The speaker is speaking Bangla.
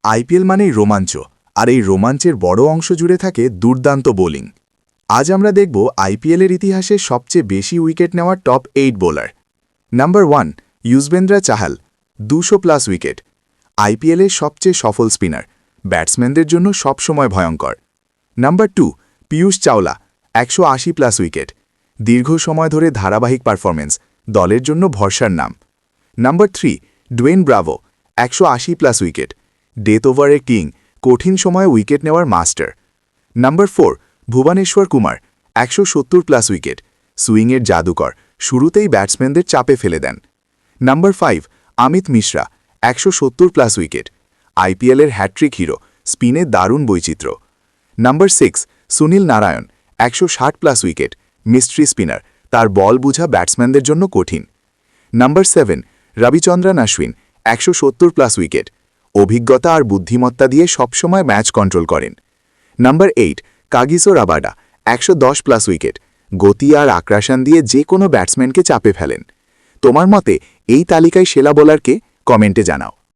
আইপিএল মানেই রোমাঞ্চ, আর এই রোমাঞ্চের বড় অংশ জুড়ে থাকে দুর্দান্ত বোলিং। আজ আমরা দেখব আইপিএলের ইতিহাসে সবচেয়ে বেশি উইকেট নেওয়া top 8 bowler. Number 1, Yuzvendra Chahal, 200+ wicket. আইপিএলের সবচেয়ে সফল স্পিনার, ব্যাটসম্যানদের জন্য সবসময় ভয়ঙ্কর। Number 2, Piyush Chawla, 180+ wicket. দীর্ঘ সময় ধরে ধারাবাহিক পারফরমেন্স, দলের জন্য ভরসার নাম। Number 3, Dwayne Bravo, 180+ wicket. Death ওভারের কিং, কঠিন সময়ে উইকেট নেওয়ার master. Number 4, Bhuvneshwar Kumar, 170+ wicket. সুইংয়ের জাদুকর, শুরুতেই ব্যাটসম্যানদের চাপে ফেলে দেন। Number 5, Amit Mishra, 170+ wicket. আইপিএলের হ্যাট্রিক হিরো, স্পিনে দারুণ বৈচিত্র্য। Number 6, Sunil Narayan, 160+ wicket. Mystery spinner, তার বল বুঝা ব্যাটসম্যানদের জন্য কঠিন। Number 7, Ravichandran Ashwin, 170+ wicket. অভিজ্ঞতা আর বুদ্ধিমত্তা দিয়ে সবসময় ম্যাচ কন্ট্রোল করেন। Number 8, Kagiso Rabada, 110+ wicket. গতি আর আগ্রাসন দিয়ে যে কোনো ব্যাটসম্যানকে চাপে ফেলেন। তোমার মতে এই তালিকায় সেরা বোলারকে? কমেন্টে জানাও।